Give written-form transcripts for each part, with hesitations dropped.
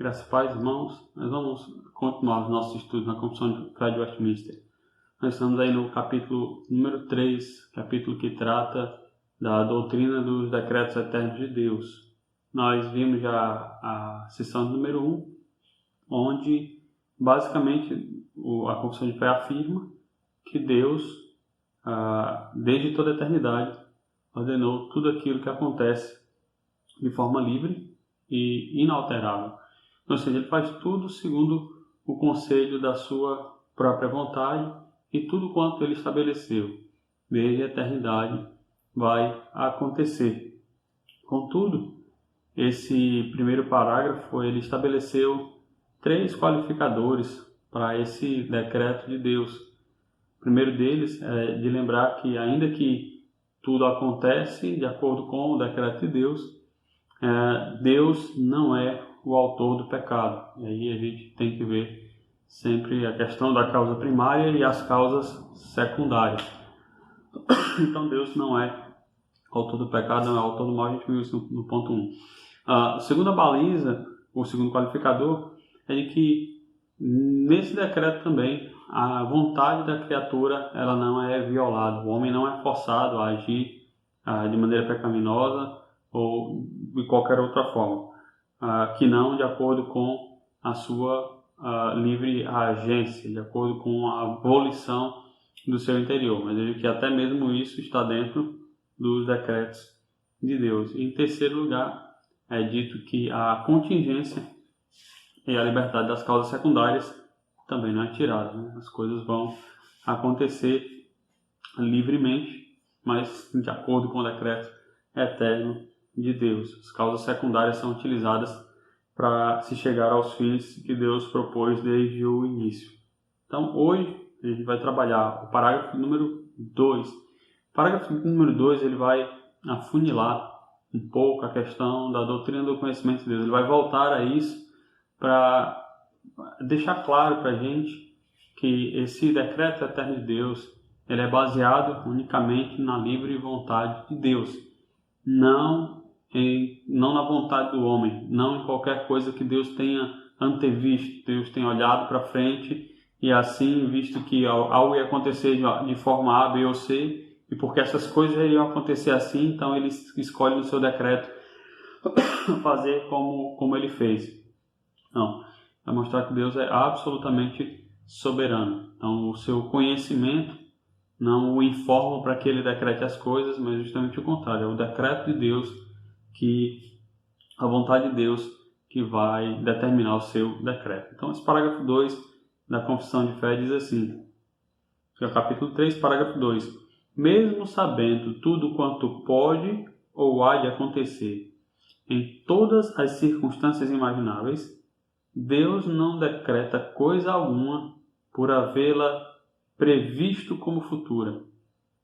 Graças a paz, irmãos. Nós vamos continuar os nossos estudos na Confissão de Fé de Westminster. Nós estamos aí no capítulo número 3, capítulo que trata da doutrina dos decretos eternos de Deus. Nós vimos já a sessão número 1, onde basicamente a Confissão de Fé afirma que Deus, desde toda a eternidade, ordenou tudo aquilo que acontece de forma livre e inalterável. Ou seja, ele faz tudo segundo o conselho da sua própria vontade e tudo quanto ele estabeleceu, desde a eternidade, vai acontecer. Contudo, esse primeiro parágrafo, ele estabeleceu 3 qualificadores para esse decreto de Deus. O primeiro deles é de lembrar que, ainda que tudo acontece de acordo com o decreto de Deus, Deus não é o autor do pecado. E aí a gente tem que ver sempre a questão da causa primária e as causas secundárias. Então Deus não é autor do pecado, não é autor do mal, a gente viu isso no ponto 1. A segunda baliza, o segundo qualificador, é de que nesse decreto também a vontade da criatura ela não é violada. O homem não é forçado a agir de maneira pecaminosa ou de qualquer outra forma, que não de acordo com a sua livre agência, de acordo com a volição do seu interior. Mas veja que até mesmo isso está dentro dos decretos de Deus. E, em terceiro lugar, é dito que a contingência e a liberdade das causas secundárias também não é tirada, né? As coisas vão acontecer livremente, mas de acordo com o decreto eterno de Deus. As causas secundárias são utilizadas para se chegar aos fins que Deus propôs desde o início. Então, hoje, a gente vai trabalhar o parágrafo número 2. O parágrafo número 2 ele vai afunilar um pouco a questão da doutrina do conhecimento de Deus. Ele vai voltar a isso para deixar claro para a gente que esse decreto eterno de Deus ele é baseado unicamente na livre vontade de Deus, não na vontade do homem, não em qualquer coisa que Deus tenha antevisto, Deus tenha olhado para frente e assim visto que algo ia acontecer de forma A, B ou C, e porque essas coisas iriam acontecer assim, então ele escolhe no seu decreto fazer como ele fez. Não, vai mostrar que Deus é absolutamente soberano. Então o seu conhecimento não o informa para que ele decrete as coisas, mas justamente o contrário, é o decreto de Deus, a vontade de Deus que vai determinar o seu decreto. Então esse parágrafo 2 da Confissão de Fé diz assim, que é o capítulo 3, parágrafo 2. Mesmo sabendo tudo quanto pode ou há de acontecer em todas as circunstâncias imagináveis, Deus não decreta coisa alguma por havê-la previsto como futura,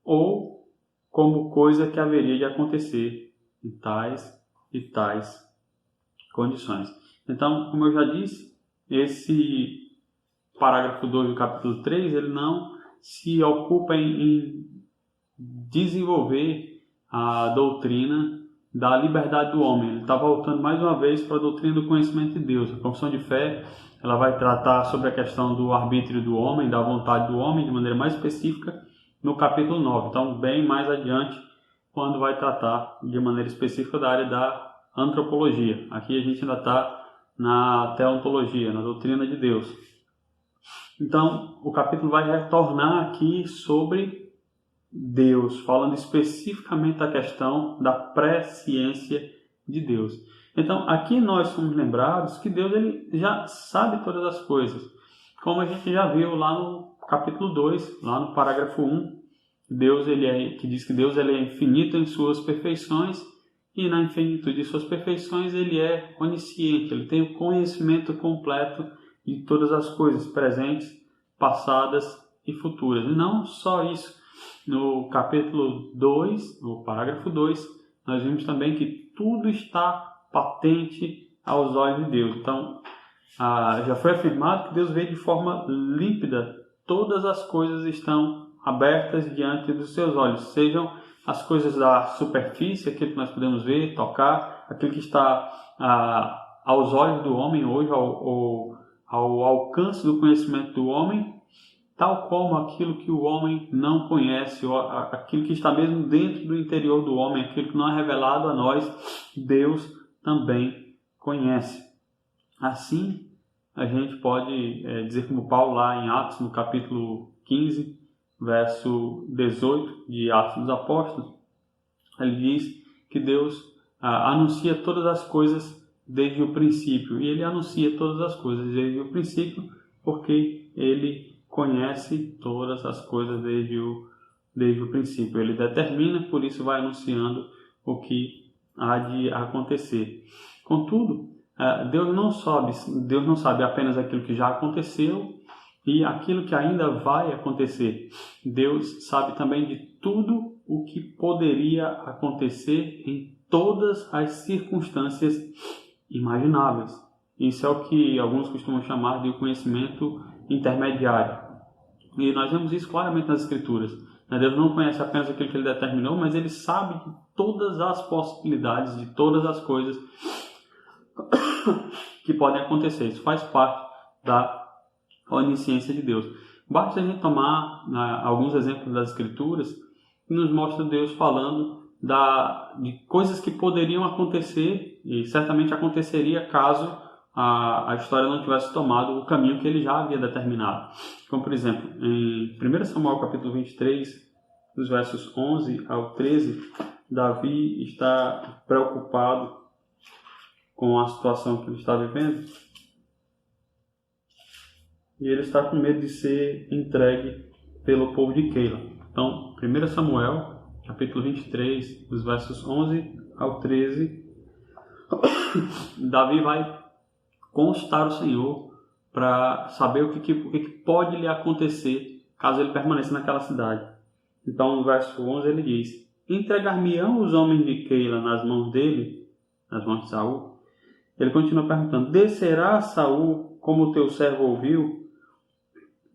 ou como coisa que haveria de acontecer em tais e tais condições. Então, como eu já disse, esse parágrafo 2 do capítulo 3, ele não se ocupa em desenvolver a doutrina da liberdade do homem. Ele está voltando mais uma vez para a doutrina do conhecimento de Deus. A Confissão de Fé ela vai tratar sobre a questão do arbítrio do homem, da vontade do homem, de maneira mais específica, no capítulo 9. Então, bem mais adiante, quando vai tratar de maneira específica da área da antropologia. Aqui a gente ainda está na teontologia, na doutrina de Deus. Então, o capítulo vai retornar aqui sobre Deus, falando especificamente da questão da presciência de Deus. Então, aqui nós somos lembrados que Deus ele já sabe todas as coisas. Como a gente já viu lá no capítulo 2, lá no parágrafo 1, que diz que Deus ele é infinito em suas perfeições e na infinitude de suas perfeições ele é onisciente, ele tem o conhecimento completo de todas as coisas presentes, passadas e futuras. E não só isso. No capítulo 2, no parágrafo 2, nós vimos também que tudo está patente aos olhos de Deus. Então, já foi afirmado que Deus vê de forma límpida, todas as coisas estão abertas diante dos seus olhos, sejam as coisas da superfície, aquilo que nós podemos ver, tocar, aquilo que está aos olhos do homem hoje, ao alcance do conhecimento do homem, tal como aquilo que o homem não conhece, ou aquilo que está mesmo dentro do interior do homem, aquilo que não é revelado a nós, Deus também conhece. Assim, a gente pode dizer como Paulo lá em Atos, no capítulo 15, verso 18 de Atos dos Apóstolos, ele diz que Deus anuncia todas as coisas desde o princípio. E ele anuncia todas as coisas desde o princípio porque ele conhece todas as coisas desde o princípio. Ele determina, por isso vai anunciando o que há de acontecer. Contudo, Deus não sabe apenas aquilo que já aconteceu e aquilo que ainda vai acontecer. Deus sabe também de tudo o que poderia acontecer em todas as circunstâncias imagináveis. Isso é o que alguns costumam chamar de conhecimento intermediário. E nós vemos isso claramente nas Escrituras. Deus não conhece apenas aquilo que Ele determinou, mas Ele sabe de todas as possibilidades, de todas as coisas que podem acontecer. Isso faz parte da onisciência de Deus. Basta a gente tomar alguns exemplos das Escrituras que nos mostram Deus falando de coisas que poderiam acontecer e certamente aconteceria caso a história não tivesse tomado o caminho que ele já havia determinado. Como, por exemplo, em 1 Samuel capítulo 23, dos versos 11 ao 13, Davi está preocupado com a situação que ele está vivendo e ele está com medo de ser entregue pelo povo de Keila. Então, 1 Samuel capítulo 23, dos versos 11 ao 13, Davi vai consultar o Senhor para saber o que pode lhe acontecer caso ele permaneça naquela cidade. Então, no verso 11 ele diz: entregar-me-ão os homens de Keila nas mãos dele, nas mãos de Saul? Ele continua perguntando: descerá Saul como o teu servo ouviu?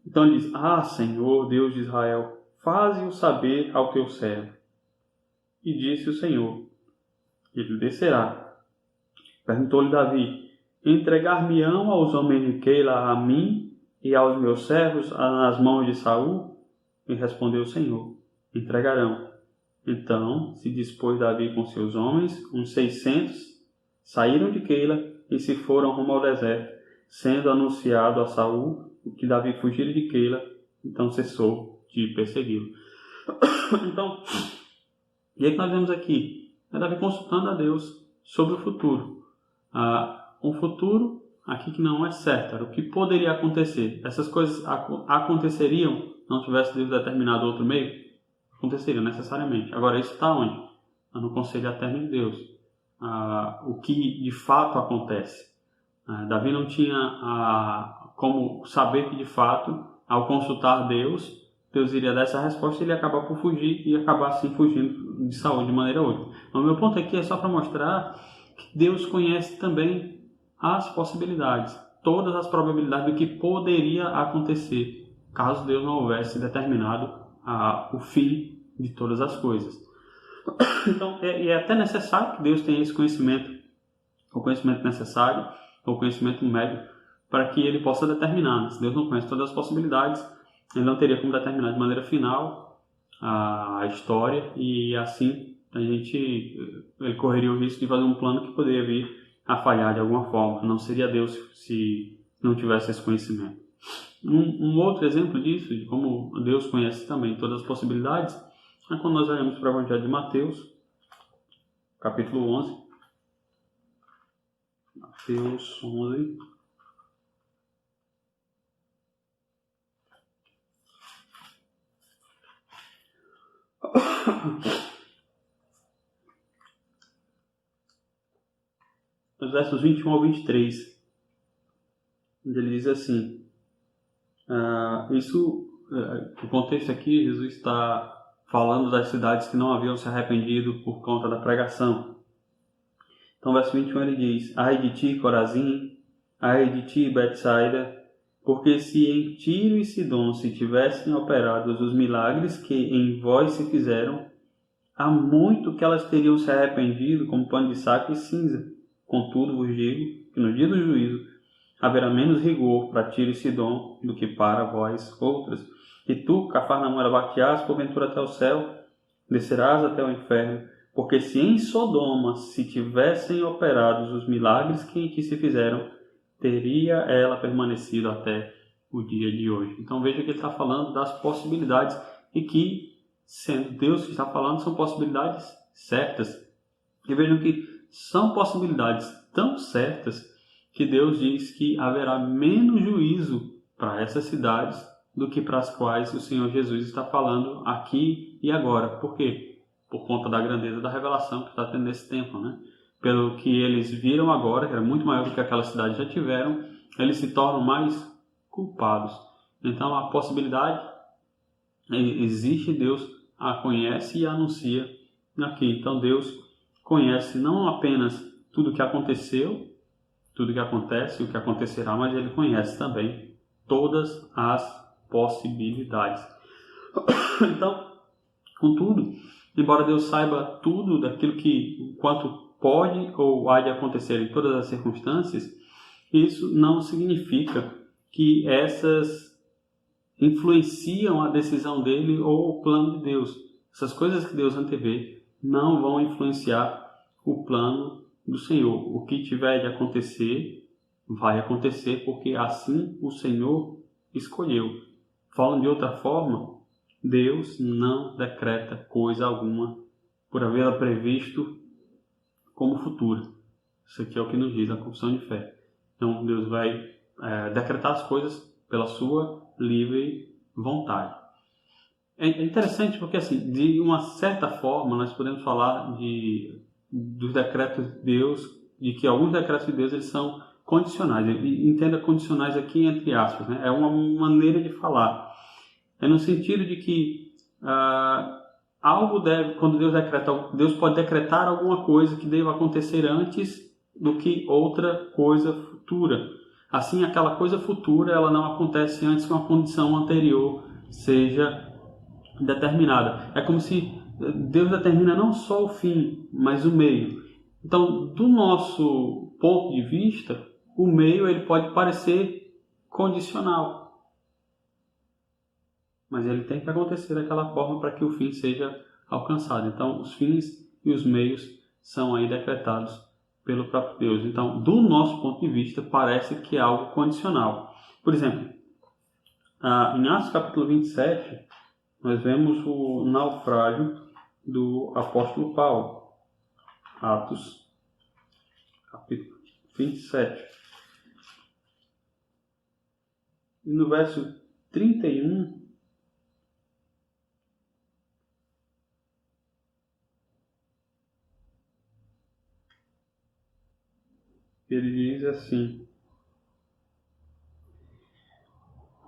Então ele diz: Senhor, Deus de Israel, faze-o saber ao teu servo. E disse o Senhor: ele descerá. Perguntou-lhe Davi: entregar-me-ão aos homens de Keila a mim e aos meus servos nas mãos de Saul? E respondeu o Senhor: entregarão. Então se dispôs Davi com seus homens, uns 600, saíram de Keila e se foram rumo ao deserto, sendo anunciado a Saul que Davi fugira de Keila, então cessou de persegui-lo. Então, e aí que nós vemos aqui? É Davi consultando a Deus sobre o futuro. Um futuro aqui que não é certo, era o que poderia acontecer. Essas coisas aconteceriam não tivesse Deus determinado outro meio? Aconteceriam necessariamente. Agora, isso está onde? No conselho eterno de Deus. O que de fato acontece. Davi não tinha como saber que de fato, ao consultar Deus iria dar essa resposta e ele ia acabar por fugir e acabar assim fugindo de Saul de maneira outra. Mas o meu ponto aqui é só para mostrar que Deus conhece também as possibilidades, todas as probabilidades do que poderia acontecer caso Deus não houvesse determinado o fim de todas as coisas. Então, é até necessário que Deus tenha esse conhecimento, o conhecimento necessário, o conhecimento médio, para que ele possa determinar. Se Deus não conhece todas as possibilidades, ele não teria como determinar de maneira final a história e assim ele correria o risco de fazer um plano que poderia vir a falhar de alguma forma. Não seria Deus se não tivesse esse conhecimento. Um outro exemplo disso, de como Deus conhece também todas as possibilidades, é quando nós olhamos para o Evangelho de Mateus, capítulo 11. Mateus 11. Os versos 21 ao 23, onde ele diz assim, o contexto aqui, Jesus está falando das cidades que não haviam se arrependido por conta da pregação. Então, verso 21 ele diz: ai de ti, Corazim, ai de ti, Betsaida, porque se em Tiro e Sidom se tivessem operado os milagres que em vós se fizeram, há muito que elas teriam se arrependido como pano de saco e cinza. Contudo, vos digo que no dia do juízo haverá menos rigor para Tiro e Sidom do que para vós outras. E tu, Cafarnaum, elevar-te-ás porventura até o céu, descerás até o inferno, porque se em Sodoma se tivessem operados os milagres que em ti se fizeram, teria ela permanecido até o dia de hoje. Então veja que ele está falando das possibilidades e que, sendo Deus que está falando, são possibilidades certas. E vejam que são possibilidades tão certas que Deus diz que haverá menos juízo para essas cidades do que para as quais o Senhor Jesus está falando aqui e agora. Por quê? Por conta da grandeza da revelação que está tendo nesse tempo, né? Pelo que eles viram agora, que era muito maior do que aquela cidade já tiveram, eles se tornam mais culpados. Então a possibilidade existe, Deus a conhece e a anuncia aqui. Então Deus conhece não apenas tudo o que aconteceu, tudo o que acontece e o que acontecerá, mas Ele conhece também todas as possibilidades. Então, contudo, embora Deus saiba tudo daquilo que, quanto pode ou há de acontecer em todas as circunstâncias, isso não significa que essas influenciam a decisão dele ou o plano de Deus. Essas coisas que Deus antevê não vão influenciar o plano do Senhor. O que tiver de acontecer, vai acontecer, porque assim o Senhor escolheu. Falando de outra forma, Deus não decreta coisa alguma por havê-la previsto como futura. Isso aqui é o que nos diz a confissão de fé. Então Deus vai decretar as coisas pela sua livre vontade. É interessante porque, assim, de uma certa forma, nós podemos falar dos decretos de Deus, de que alguns decretos de Deus eles são condicionais. Entenda condicionais aqui entre aspas, né? É uma maneira de falar. É no sentido de que algo deve, quando Deus decreta, Deus pode decretar alguma coisa que deva acontecer antes do que outra coisa futura. Assim, aquela coisa futura ela não acontece antes que uma condição anterior seja determinada. É como se Deus determina não só o fim, mas o meio. Então, do nosso ponto de vista, o meio ele pode parecer condicional, mas ele tem que acontecer daquela forma para que o fim seja alcançado. Então, os fins e os meios são aí decretados pelo próprio Deus. Então, do nosso ponto de vista, parece que é algo condicional. Por exemplo, em Atos capítulo 27, nós vemos o naufrágio do apóstolo Paulo. Atos capítulo 27. E no verso 31, ele diz assim: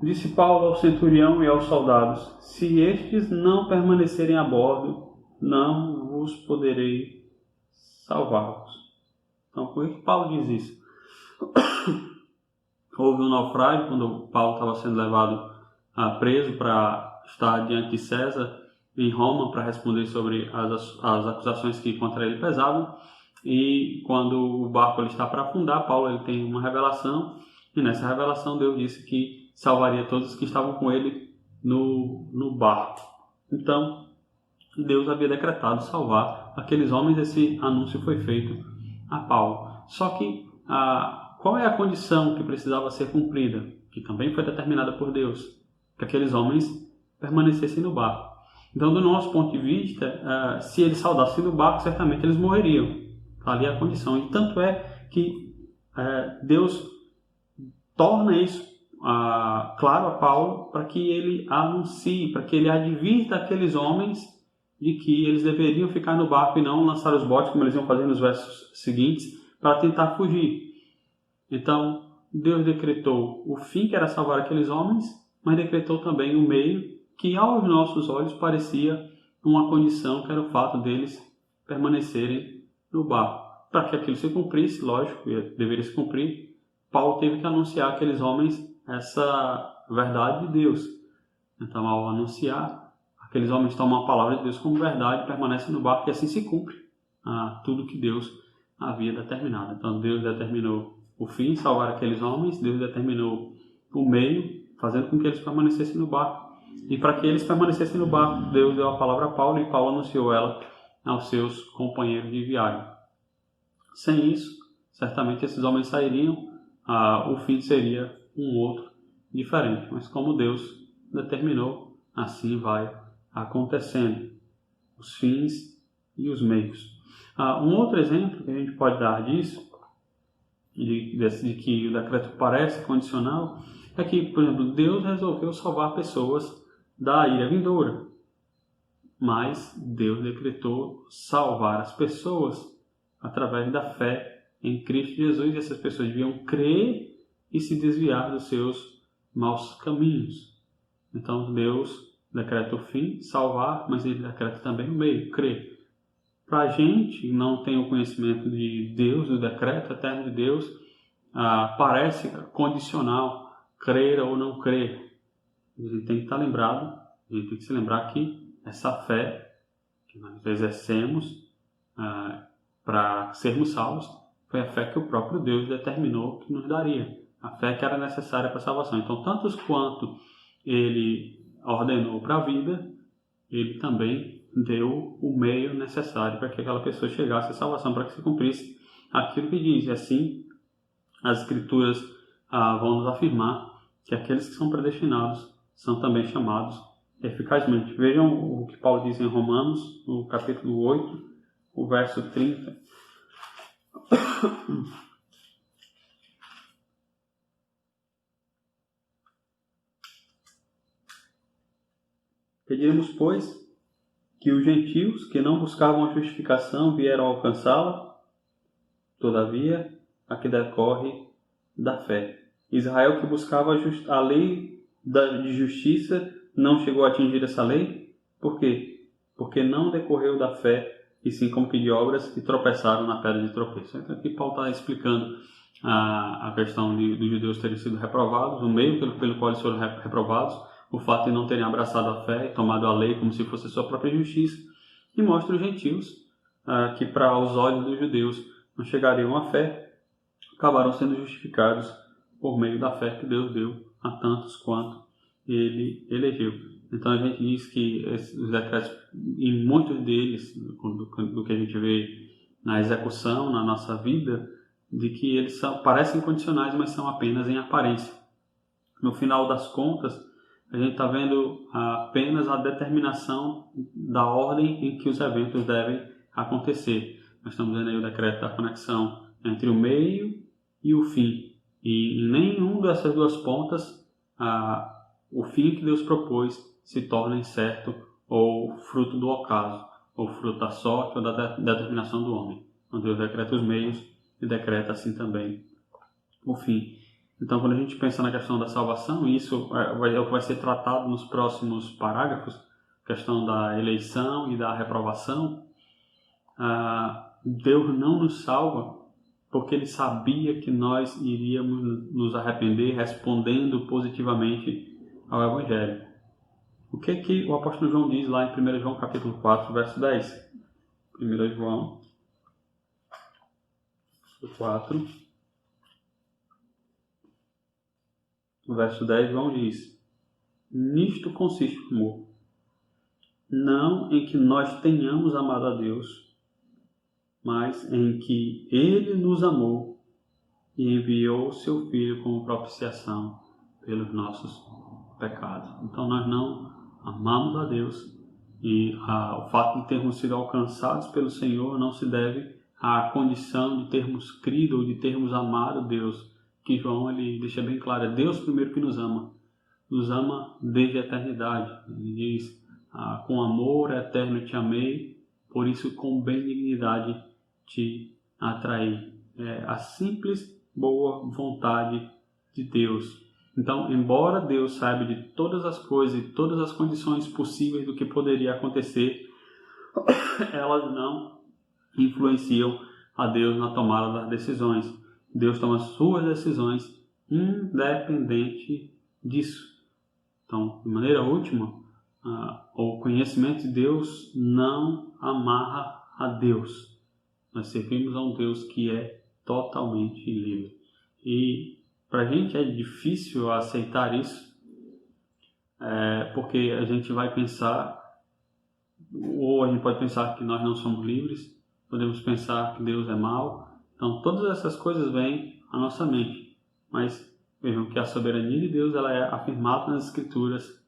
disse Paulo ao centurião e aos soldados: se estes não permanecerem a bordo, não vos poderei salvar-vos. Então, por que Paulo diz isso? Houve um naufrágio quando Paulo estava sendo levado preso para estar diante de César em Roma para responder sobre as acusações que contra ele pesavam. E quando o barco ele está para afundar, Paulo ele tem uma revelação, e nessa revelação Deus disse que salvaria todos os que estavam com ele no barco. Então, Deus havia decretado salvar aqueles homens. Esse anúncio foi feito a Paulo. Só que qual é a condição que precisava ser cumprida? Que também foi determinada por Deus, que aqueles homens permanecessem no barco. Então, do nosso ponto de vista, se eles saudassem no barco, certamente eles morreriam. Ali é a condição. E tanto é que Deus torna isso claro a Paulo para que ele anuncie, para que ele advirta aqueles homens de que eles deveriam ficar no barco e não lançar os botes, como eles iam fazer nos versos seguintes, para tentar fugir. Então, Deus decretou o fim, que era salvar aqueles homens, mas decretou também o meio, que aos nossos olhos parecia uma condição, que era o fato deles permanecerem no barco. Para que aquilo se cumprisse, lógico, deveria se cumprir, Paulo teve que anunciar àqueles homens essa verdade de Deus. Então, ao anunciar, aqueles homens tomam a palavra de Deus como verdade, permanecem no barco e assim se cumpre tudo que Deus havia determinado. Então, Deus determinou o fim, salvar aqueles homens, Deus determinou o meio, fazendo com que eles permanecessem no barco. E para que eles permanecessem no barco, Deus deu a palavra a Paulo e Paulo anunciou ela aos seus companheiros de viagem. Sem isso, certamente esses homens sairiam, o fim seria um outro diferente. Mas como Deus determinou, assim vai acontecendo. Os fins e os meios. Um outro exemplo que a gente pode dar disso, de que o decreto parece condicional, é que, por exemplo, Deus resolveu salvar pessoas da ira vindoura, mas Deus decretou salvar as pessoas através da fé em Cristo Jesus, e essas pessoas deviam crer e se desviar dos seus maus caminhos. Então Deus decreta o fim, salvar, mas Ele decreta também o meio, crer. Para a gente não tem o conhecimento de Deus, do decreto eterno de Deus, parece condicional, crer ou não crer. A gente tem que estar lembrado, a gente tem que se lembrar que essa fé que nós exercemos para sermos salvos foi a fé que o próprio Deus determinou que nos daria, a fé que era necessária para a salvação. Então, tantos quanto Ele ordenou para a vida, Ele também deu o meio necessário para que aquela pessoa chegasse à salvação, para que se cumprisse aquilo que diz. E assim, as Escrituras vão nos afirmar que aqueles que são predestinados são também chamados eficazmente. Vejam o que Paulo diz em Romanos, no capítulo 8, o verso 30. Pediremos, pois, que os gentios que não buscavam a justificação vieram alcançá-la, todavia, a que decorre da fé. Israel, que buscava a lei de justiça, não chegou a atingir essa lei. Por quê? Porque não decorreu da fé, e sim como que de obras, e tropeçaram na pedra de tropeço. Então aqui Paulo está explicando a questão dos judeus terem sido reprovados, o meio pelo qual eles foram reprovados, o fato de não terem abraçado a fé e tomado a lei como se fosse a sua própria justiça, e mostra os gentios que para os olhos dos judeus não chegariam à fé, acabaram sendo justificados por meio da fé que Deus deu a tantos quanto Ele elegeu. Então a gente diz que os decretos, em muitos deles, do que a gente vê na execução, na nossa vida, de que eles parecem condicionais, mas são apenas em aparência. No final das contas, a gente está vendo apenas a determinação da ordem em que os eventos devem acontecer. Nós estamos vendo aí o decreto da conexão entre o meio e o fim. E em nenhum dessas duas pontas, o fim que Deus propôs se torna incerto ou fruto do ocaso, ou fruto da sorte ou da determinação do homem. Então Deus decreta os meios e decreta assim também o fim. Então, quando a gente pensa na questão da salvação, isso é o que vai ser tratado nos próximos parágrafos, questão da eleição e da reprovação. Deus não nos salva porque Ele sabia que nós iríamos nos arrepender respondendo positivamente ao Evangelho. O que o apóstolo João diz lá em 1 João capítulo 4, verso 10? 1 João 4, no verso 10, João diz: nisto consiste o amor, não em que nós tenhamos amado a Deus, mas em que Ele nos amou e enviou o seu Filho como propiciação pelos nossos pecados. Então nós não amamos a Deus, e o fato de termos sido alcançados pelo Senhor não se deve à condição de termos crido ou de termos amado Deus, que João ele deixa bem claro, é Deus primeiro que nos ama desde a eternidade. Ele diz, com amor eterno te amei, por isso com benignidade te atraí. É a simples boa vontade de Deus. Então, embora Deus saiba de todas as coisas e todas as condições possíveis do que poderia acontecer, elas não influenciam a Deus na tomada das decisões. Deus toma suas decisões independente disso. Então, de maneira última, o conhecimento de Deus não amarra a Deus. Nós servimos a um Deus que é totalmente livre. E para a gente é difícil aceitar isso, porque a gente vai pensar, ou a gente pode pensar que nós não somos livres, podemos pensar que Deus é mau. Então todas essas coisas vêm à nossa mente, mas vejam que a soberania de Deus ela é afirmada nas Escrituras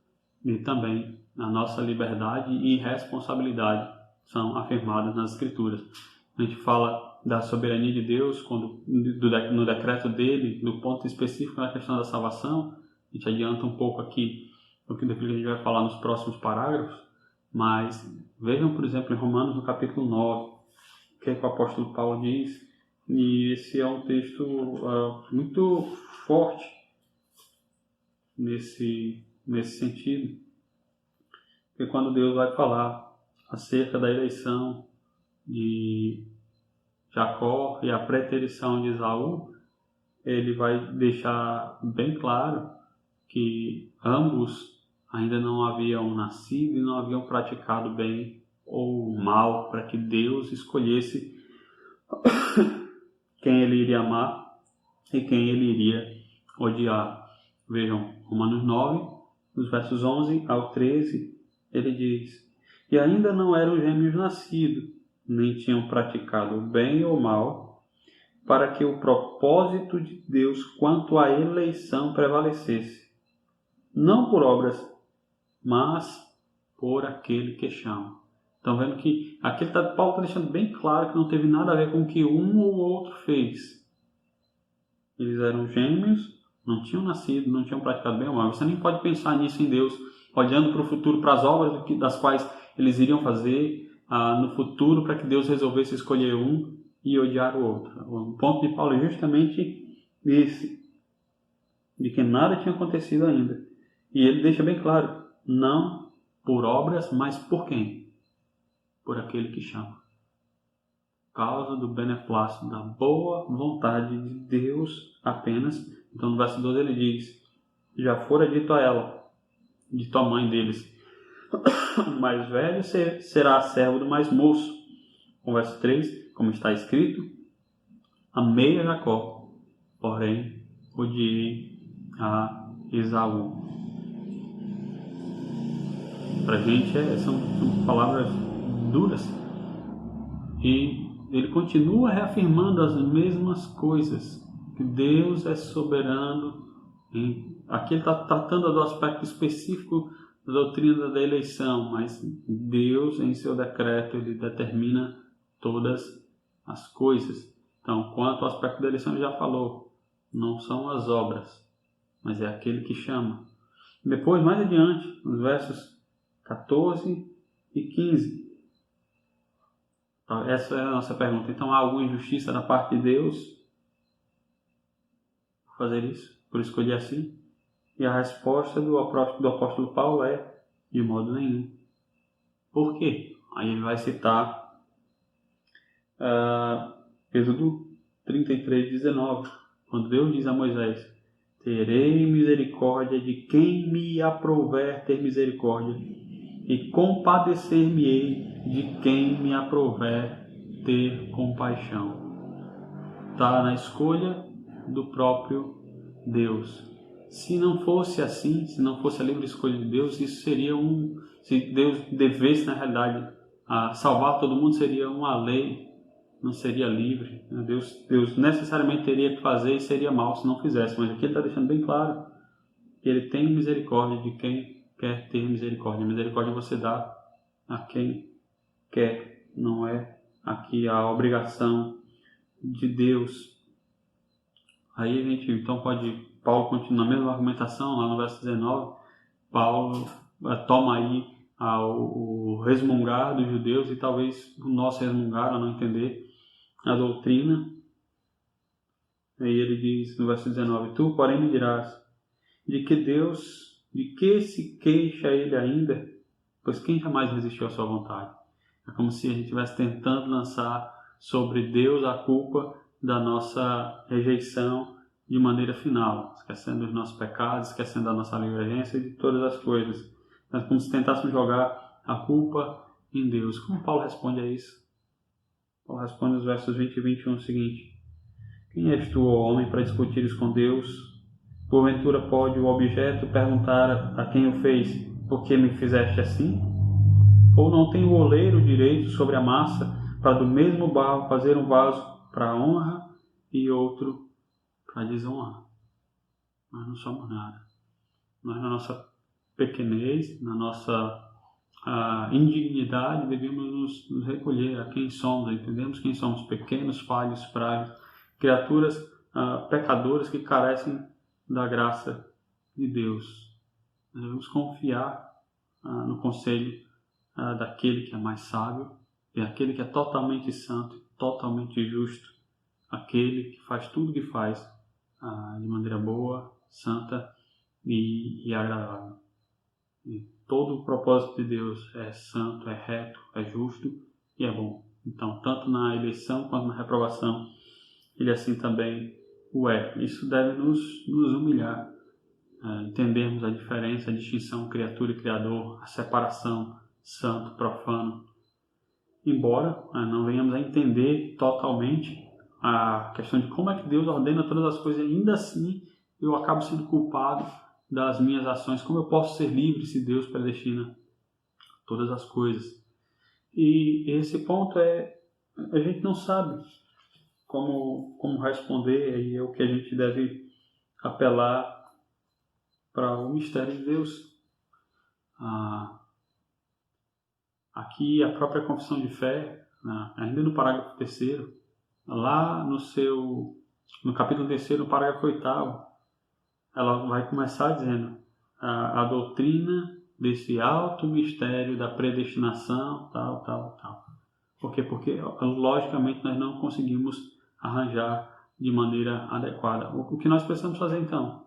e também a nossa liberdade e responsabilidade são afirmadas nas Escrituras. A gente fala da soberania de Deus no decreto dele, do ponto específico na questão da salvação. A gente adianta um pouco aqui daquilo que a gente vai falar nos próximos parágrafos, mas vejam, por exemplo, em Romanos, no capítulo 9, o que o apóstolo Paulo diz, e esse é um texto muito forte nesse sentido, porque quando Deus vai falar acerca da eleição de Jacó e a preterição de Esaú, ele vai deixar bem claro que ambos ainda não haviam nascido e não haviam praticado bem ou mal para que Deus escolhesse quem ele iria amar e quem ele iria odiar. Vejam, Romanos 9, dos versos 11 ao 13, ele diz: E ainda não eram gêmeos nascidos, nem tinham praticado bem ou mal, para que o propósito de Deus quanto à eleição prevalecesse, não por obras, mas por aquele que chama. Estão vendo que aqui Paulo está deixando bem claro que não teve nada a ver com o que um ou outro fez. Eles eram gêmeos, não tinham nascido, não tinham praticado bem ou mal. Você nem pode pensar nisso em Deus, olhando para o futuro, para as obras das quais eles iriam fazer no futuro, para que Deus resolvesse escolher um e odiar o outro. O ponto de Paulo é justamente esse, de que nada tinha acontecido ainda. E ele deixa bem claro, não por obras, mas por quem? Por aquele que chama. Causa do beneplácito, da boa vontade de Deus apenas. Então no verso 12 ele diz: já fora dito a ela, dito à mãe deles, o mais velho será servo do mais moço. O verso 3, como está escrito: amei a Jacó, porém odiei a Esaú. Para a gente são palavras duras. E ele continua reafirmando as mesmas coisas, que Deus é soberano. Aqui ele está tratando do aspecto específico da doutrina da eleição, mas Deus, em seu decreto, ele determina todas as coisas. Então, quanto ao aspecto da eleição, ele já falou, não são as obras, mas é aquele que chama. Depois, mais adiante, nos versos 14 e 15, essa é a nossa pergunta. Então, há alguma injustiça da parte de Deus por fazer isso, por escolher assim? E a resposta do apóstolo Paulo é: de modo nenhum. Por quê? Aí ele vai citar Êxodo 33:19, quando Deus diz a Moisés: terei misericórdia de quem me aprouver ter misericórdia, e compadecer-me-ei de quem me aprouver ter compaixão. Está na escolha do próprio Deus. Se não fosse assim, se não fosse a livre escolha de Deus, isso seria se Deus devesse, na realidade, salvar todo mundo, seria uma lei, não seria livre. Deus necessariamente teria que fazer e seria mal se não fizesse. Mas aqui ele está deixando bem claro que ele tem misericórdia de quem quer ter misericórdia. Misericórdia você dá a quem quer, não é aqui a obrigação de Deus. Aí a gente então Paulo continua na mesma argumentação, lá no verso 19, Paulo toma aí o resmungar dos judeus e talvez o nosso resmungar, a não entender a doutrina. Aí ele diz no verso 19, tu porém me dirás, de que se queixa ele ainda? Pois quem jamais resistiu à sua vontade? É como se a gente estivesse tentando lançar sobre Deus a culpa da nossa rejeição de maneira final, esquecendo os nossos pecados, esquecendo da nossa livre-agência e de todas as coisas. É como se tentássemos jogar a culpa em Deus. Como Paulo responde a isso? Paulo responde nos versos 20 e 21 o seguinte: Quem és tu, ó homem, para discutires com Deus? Porventura pode o objeto perguntar a quem o fez, por que me fizeste assim? Ou não tem o oleiro direito sobre a massa para do mesmo barro fazer um vaso para honra e outro para desonra? Nós não somos nada. Nós, na nossa pequenez, na nossa indignidade, devemos nos recolher a quem somos. Entendemos quem somos: pequenos, falhos, frágeis, criaturas pecadoras que carecem da graça de Deus. Nós devemos confiar no conselho daquele que é mais sábio, e aquele que é totalmente santo, totalmente justo, aquele que faz tudo o que faz de maneira boa, santa e agradável. E todo o propósito de Deus é santo, é reto, é justo e é bom. Então, tanto na eleição quanto na reprovação, ele assim também o é. Isso deve nos humilhar, entendermos a diferença, a distinção criatura e criador, a separação santo, profano. Embora não venhamos a entender totalmente a questão de como é que Deus ordena todas as coisas, ainda assim eu acabo sendo culpado das minhas ações. Como eu posso ser livre se Deus predestina todas as coisas? E esse ponto a gente não sabe como responder, e é o que a gente deve apelar para o mistério de Deus. Aqui a própria confissão de fé, ainda no parágrafo 3º, lá no capítulo 3º, no parágrafo 8º, ela vai começar dizendo a doutrina desse alto mistério da predestinação, tal. Por quê? Porque, logicamente, nós não conseguimos arranjar de maneira adequada. O que nós precisamos fazer, então,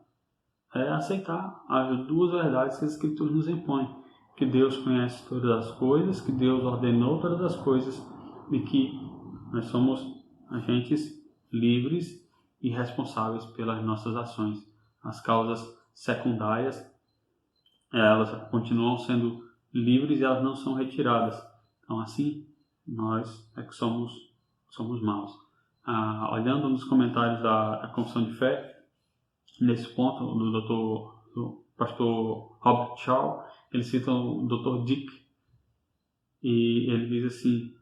é aceitar as duas verdades que as Escrituras nos impõem: que Deus conhece todas as coisas, que Deus ordenou todas as coisas e que nós somos agentes livres e responsáveis pelas nossas ações. As causas secundárias, elas continuam sendo livres e elas não são retiradas. Então, assim, nós é que somos maus. Olhando nos comentários da Confissão de Fé, nesse ponto, do pastor Robert Shaw, ele cita o Dr. Dick, e ele diz assim,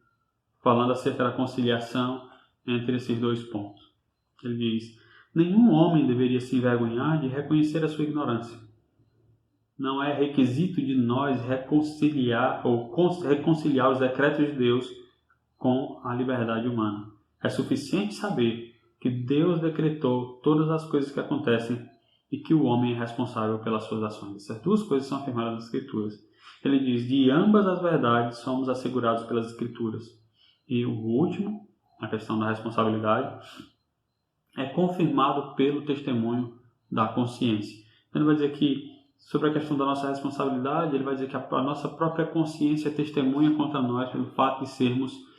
falando acerca da conciliação entre esses dois pontos. Ele diz: nenhum homem deveria se envergonhar de reconhecer a sua ignorância. Não é requisito de nós reconciliar os decretos de Deus com a liberdade humana. É suficiente saber que Deus decretou todas as coisas que acontecem e que o homem é responsável pelas suas ações. Essas duas coisas são afirmadas nas Escrituras. Ele diz: de ambas as verdades somos assegurados pelas Escrituras. E o último, a questão da responsabilidade, é confirmado pelo testemunho da consciência. Ele vai dizer que, sobre a questão da nossa responsabilidade, ele vai dizer que a nossa própria consciência testemunha contra nós pelo fato de sermos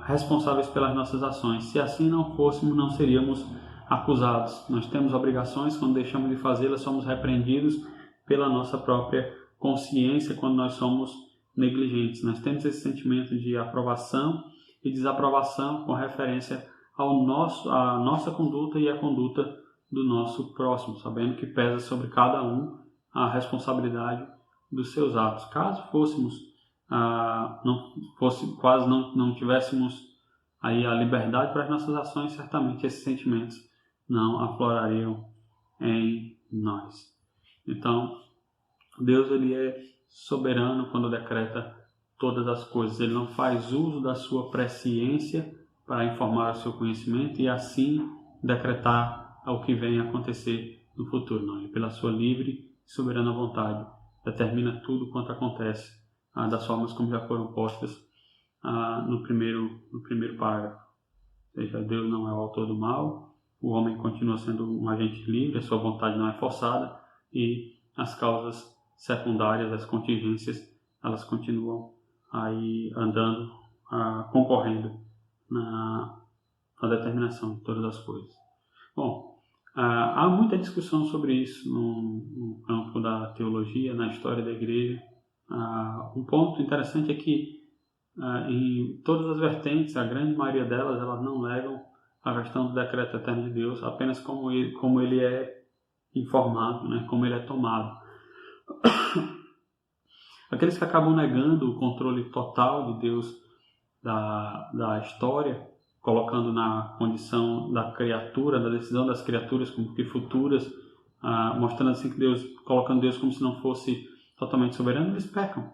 responsáveis pelas nossas ações. Se assim não fôssemos, não seríamos acusados. Nós temos obrigações, quando deixamos de fazê-las, somos repreendidos pela nossa própria consciência quando nós somos negligentes. Nós temos esse sentimento de aprovação e desaprovação com referência à nossa conduta e à conduta do nosso próximo, sabendo que pesa sobre cada um a responsabilidade dos seus atos. Caso não tivéssemos aí a liberdade para as nossas ações, certamente esses sentimentos não aflorariam em nós. Então, Deus, ele é soberano quando decreta todas as coisas. Ele não faz uso da sua presciência para informar o seu conhecimento e assim decretar o que vem a acontecer no futuro. Não, ele, pela sua livre e soberana vontade, determina tudo quanto acontece das formas como já foram postas no primeiro parágrafo. Ou seja, Deus não é o autor do mal, o homem continua sendo um agente livre, a sua vontade não é forçada e as causas secundárias, as contingências, elas continuam aí andando, concorrendo na determinação de todas as coisas. Bom, há muita discussão sobre isso no campo da teologia, na história da igreja. Um ponto interessante é que em todas as vertentes, a grande maioria delas, elas não negam a questão do decreto eterno de Deus apenas como ele é informado, né? Como ele é tomado. Aqueles que acabam negando o controle total de Deus da história, colocando na condição da criatura, da decisão das criaturas como que futuras, mostrando assim que Deus, colocando Deus como se não fosse totalmente soberano, eles pecam.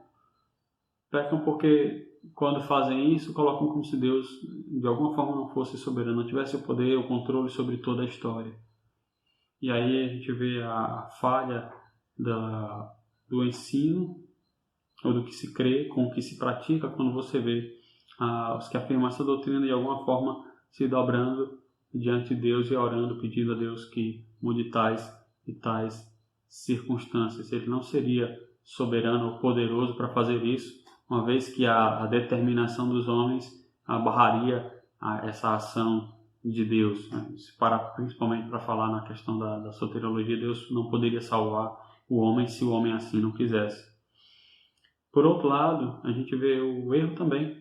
Pecam porque quando fazem isso, colocam como se Deus de alguma forma não fosse soberano, não tivesse o poder, o controle sobre toda a história. E aí a gente vê a falha do ensino, ou do que se crê, com o que se pratica, quando você vê os que afirmam essa doutrina de alguma forma se dobrando diante de Deus e orando, pedindo a Deus que mude tais e tais circunstâncias. Ele não seria soberano ou poderoso para fazer isso, uma vez que a determinação dos homens barraria essa ação de Deus. Né? Principalmente para falar na questão da soteriologia, Deus não poderia salvar o homem se o homem assim não quisesse. Por outro lado, a gente vê o erro também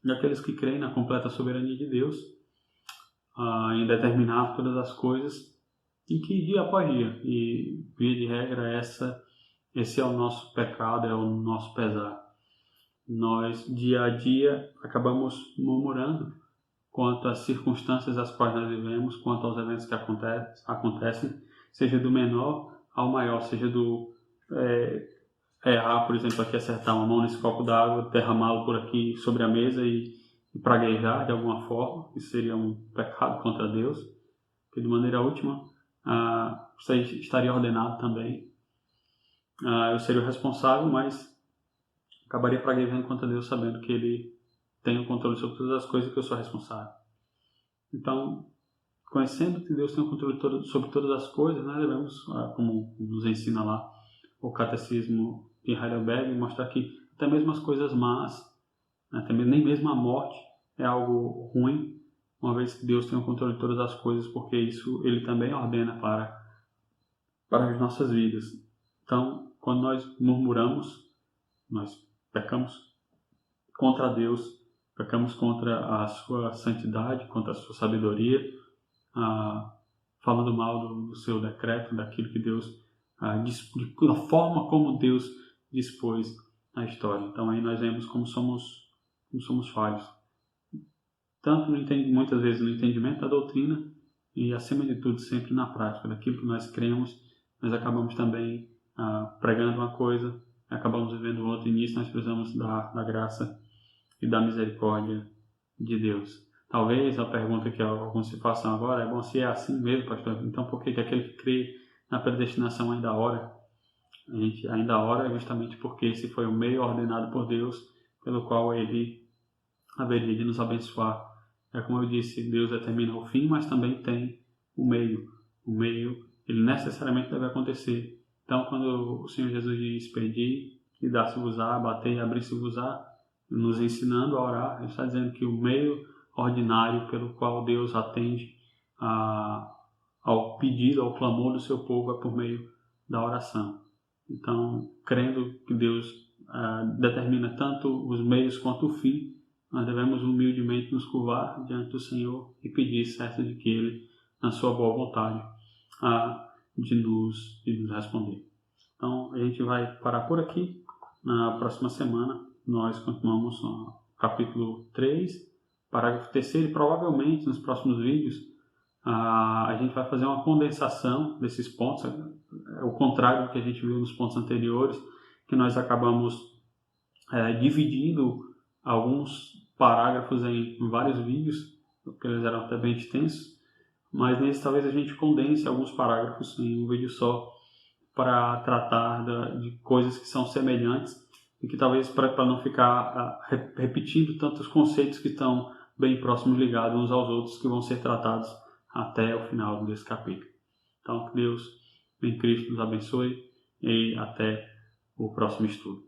daqueles que creem na completa soberania de Deus, em determinar todas as coisas, e que dia após dia, e via de regra esse é o nosso pecado, é o nosso pesar. Nós, dia a dia, acabamos murmurando quanto às circunstâncias às quais nós vivemos, quanto aos eventos que acontecem, seja do menor ao maior, seja do errar, por exemplo, aqui acertar uma mão nesse copo d'água, derramá-lo por aqui sobre a mesa e praguejar de alguma forma, isso seria um pecado contra Deus, que de maneira última isso aí estaria ordenado também. Eu seria o responsável, mas acabaria praguejando contra Deus, sabendo que Ele tem o controle sobre todas as coisas e que eu sou responsável. Então, conhecendo que Deus tem o controle sobre todas as coisas, nós devemos, como nos ensina lá o Catecismo de Heidelberg, mostrar que até mesmo as coisas más, nem mesmo a morte é algo ruim, uma vez que Deus tem o controle de todas as coisas, porque isso Ele também ordena para as nossas vidas. Então, quando nós murmuramos, nós pecamos contra Deus, pecamos contra a sua santidade, contra a sua sabedoria, falando mal do seu decreto, daquilo que Deus, da forma como Deus dispôs a história. Então aí nós vemos como somos falhos. Tanto muitas vezes no entendimento da doutrina e, acima de tudo, sempre na prática daquilo que nós cremos, nós acabamos também pregando uma coisa, acabamos vivendo outra, e nisso nós precisamos da graça e da misericórdia de Deus. Talvez a pergunta que alguns se façam agora é: bom, se é assim mesmo, pastor, então por que aquele que crê na predestinação ainda ora? A gente ainda ora justamente porque esse foi o meio ordenado por Deus pelo qual Ele haveria de nos abençoar. Como eu disse, Deus determina o fim, mas também tem o meio. O meio, ele necessariamente deve acontecer. Então, quando o Senhor Jesus diz: pedi e dá-se-vos-á, batei e abri-se-vos-á, nos ensinando a orar, ele está dizendo que o meio ordinário pelo qual Deus atende ao pedido, ao clamor do seu povo é por meio da oração. Então, crendo que Deus determina tanto os meios quanto o fim, nós devemos humildemente nos curvar diante do Senhor e pedir certo de que Ele, na sua boa vontade, de nos responder. Então, a gente vai parar por aqui. Na próxima semana, nós continuamos no capítulo 3, parágrafo 3º, e provavelmente nos próximos vídeos a gente vai fazer uma condensação desses pontos, o contrário do que a gente viu nos pontos anteriores, que nós acabamos dividindo alguns parágrafos em vários vídeos, porque eles eram até bem extensos, mas nesse talvez a gente condense alguns parágrafos em um vídeo só, para tratar de coisas que são semelhantes e que talvez para não ficar repetindo tantos conceitos que estão bem próximos, ligados uns aos outros, que vão ser tratados até o final desse capítulo. Então, que Deus em Cristo nos abençoe e até o próximo estudo.